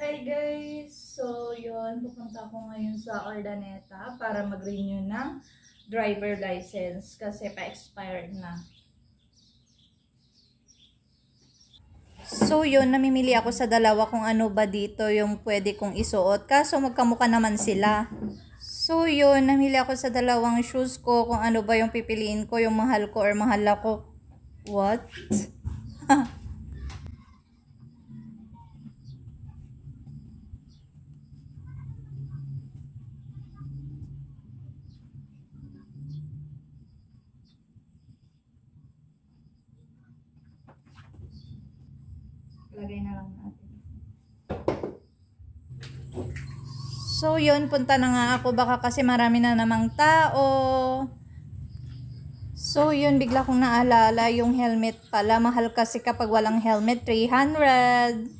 Hi guys! So yun, pupunta ako ngayon sa Urdaneta para mag-renew ng driver license kasi pa-expired na. So yun, namimili ako sa dalawa kung ano ba dito yung pwede kong isuot. Kaso magkamukha naman sila. So yun, namili ako sa dalawang shoes ko kung ano ba yung pipiliin ko, yung mahal ko or mahal ako. What? Lagay na lang natin. So yun, punta na nga ako baka kasi marami na namang tao. So yun, bigla kong naalala yung helmet pala. Mahal kasi kapag walang helmet, 300.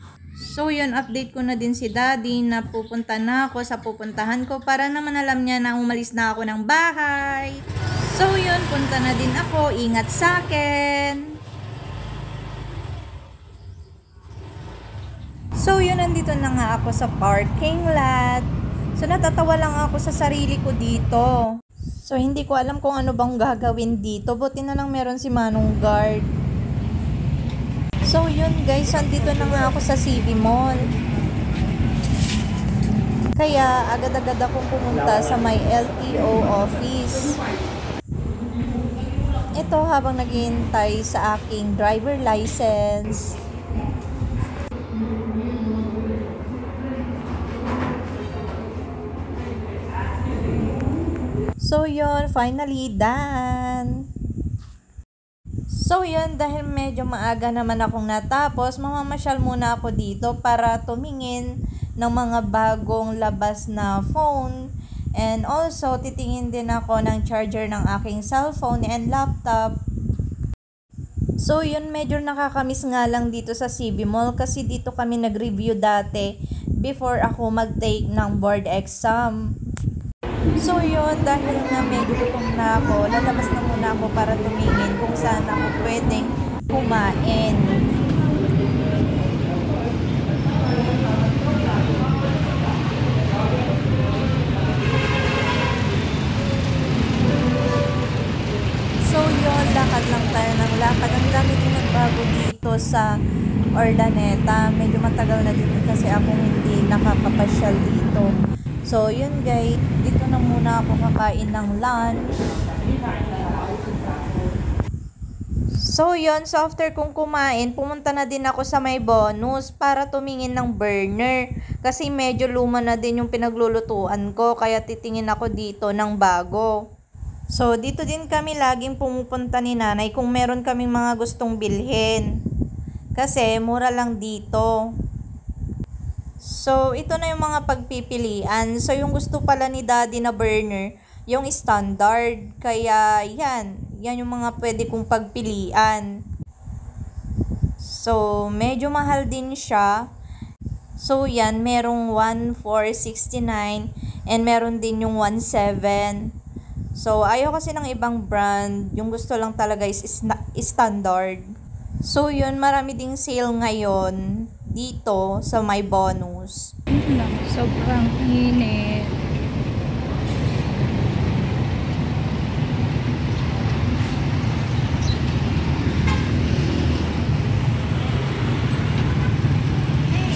So yun, update ko na din si Daddy na pupunta na ako sa pupuntahan ko para naman alam niya na umalis na ako ng bahay. So yun, punta na din ako. Ingat sa akin. So yun, nandito na nga ako sa parking lot. So natatawa lang ako sa sarili ko dito. So hindi ko alam kung ano bang gagawin dito. Buti na lang meron si Manong guard. So yun guys, nandito na nga ako sa CV Mall. Kaya agad-agad akong pumunta sa may LTO office. Ito habang naghihintay sa aking driver license. So yun, finally done. So yun, dahil medyo maaga naman akong natapos, mamamasyal muna ako dito para tumingin ng mga bagong labas na phone. And also, titingin din ako ng charger ng aking cellphone and laptop. So yun, medyo nakakamiss nga lang dito sa CB Mall kasi dito kami nag-review dati before ako mag-take ng board exam. So yun, dahil nga medyo gutom na ako, lalabas na muna ako para tumingin kung saan ako pwedeng kumain. So yun, lakad lang tayo ng lakad. Ang dami din nagbago dito sa Urdaneta. Medyo matagal na dito kasi ako hindi nakakapasyal dito. So, yun guys, dito na muna ako kakain ng lunch. So, yun, so after kong kumain, pumunta na din ako sa may bonus para tumingin ng burner. Kasi medyo luma na din yung pinaglulutuan ko, kaya titingin ako dito ng bago. So, dito din kami laging pumupunta ni nanay kung meron kaming mga gustong bilhin. Kasi, mura lang dito. So, ito na yung mga pagpipilian. So, yung gusto pala ni Daddy na burner, yung standard. Kaya, yan yung mga pwede kong pagpilian. So, medyo mahal din siya. So, yan, merong 1,469 and meron din yung 1,700. So, ayaw kasi ng ibang brand. Yung gusto lang talaga is standard. So, yun, marami ding sale ngayon dito sa may bonus. Sobrang init.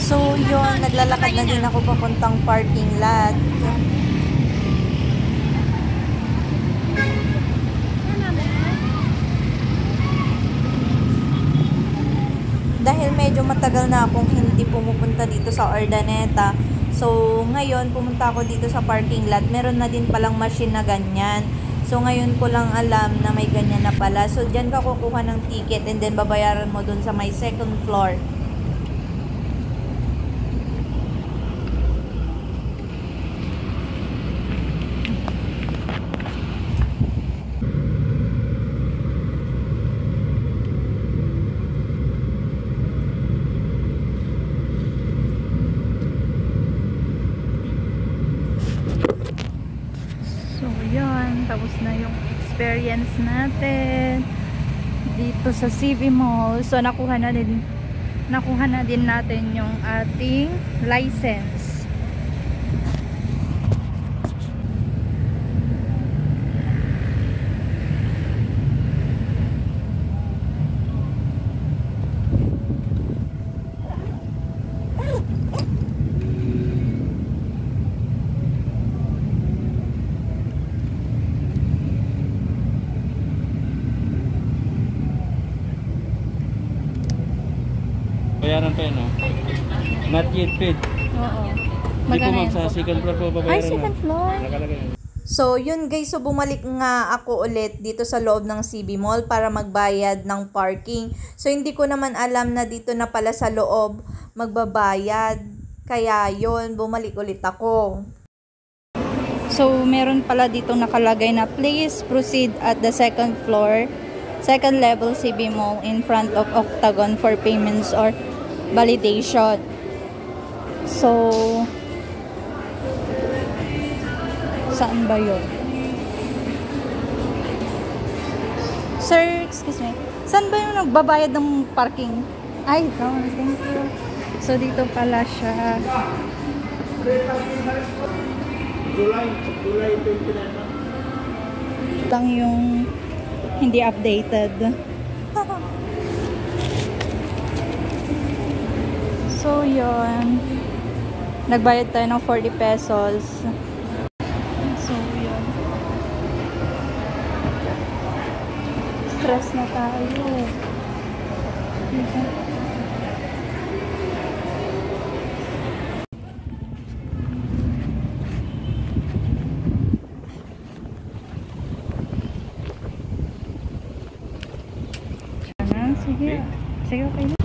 So yun, naglalakad na din ako papuntang parking lot. Dahil medyo matagal na akong hindi pumupunta dito sa Urdaneta. So, ngayon, pumunta ako dito sa parking lot. Meron na din palang machine na ganyan. So, ngayon ko lang alam na may ganyan na pala. So, dyan ka kukuha ng ticket and then babayaran mo dun sa may second floor. Tapos na yung experience natin dito sa CB Mall. So nakuha na din nakuha na din natin yung ating license. Bayaran pa yun, no? Not yet paid. Oo. Hindi po ma'am, sa second floor po babayaran. Ay, second floor. Nakalagay yun. So, yun guys. So, bumalik nga ako ulit dito sa loob ng CB Mall para magbayad ng parking. So, hindi ko naman alam na dito na pala sa loob magbabayad. Kaya, yun, bumalik ulit ako. So, meron pala dito nakalagay na please proceed at the second floor, second level CB Mall in front of Octagon for payments or validation. So, saan ba yun? Sir, excuse me. Saan ba yung nagbabayad ng parking? Ay, thank you. So, dito pala siya. July 29 Lang yung hindi updated. So, yun. Nagbayad tayo ng 40 pesos. So, yun. Stress na tayo. Sige. Sige, okay na.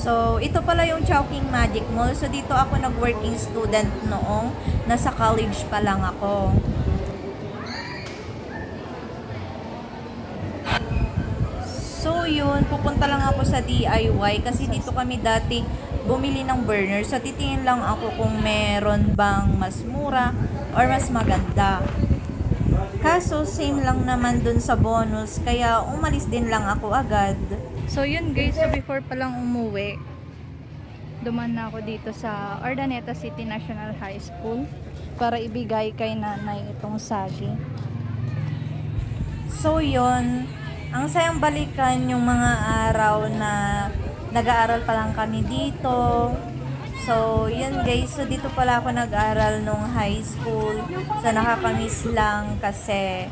So, ito pala yung Chowking Magic Mall. So, dito ako nag-working student noong nasa college pa lang ako. So, yun. Pupunta lang ako sa DIY kasi dito kami dati bumili ng burner. So, titingin lang ako kung meron bang mas mura or mas maganda. Kaso, same lang naman dun sa bonus. Kaya, umalis din lang ako agad. So, yun guys. So, before palang umuwi, duman na ako dito sa Urdaneta City National High School para ibigay kay nanay itong sagi. So, yun. Ang sayang balikan yung mga araw na nag-aaral pa lang kami dito. So, yun guys. So, dito pala ako nag-aral nung high school. So, nakakamiss lang kasi,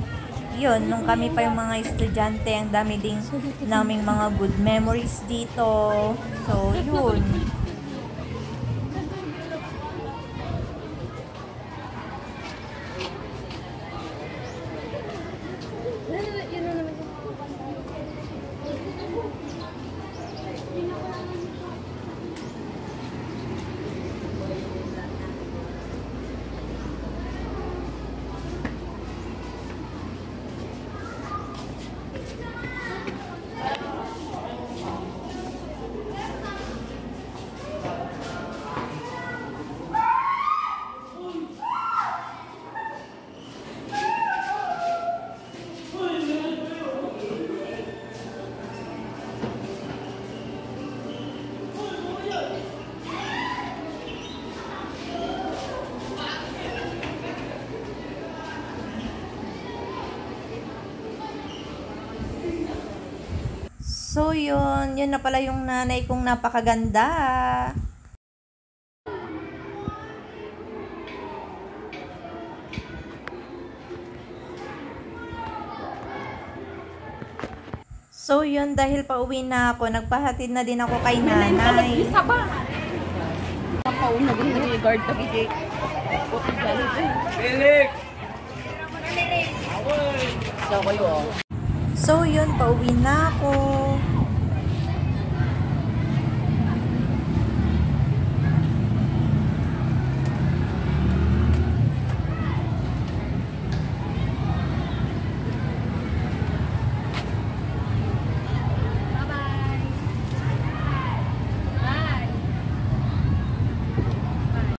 yun, nung kami pa yung mga estudyante, ang dami ding naming mga good memories dito. So, yun. So, yun. Yun na pala yung nanay kong napakaganda. So, yun. Dahil pauwi na ako, nagpahatid na din ako kay nanay. Pauna din nag-guard ka bigay. Felix! So, kayo So, yun. Pauwi na ako.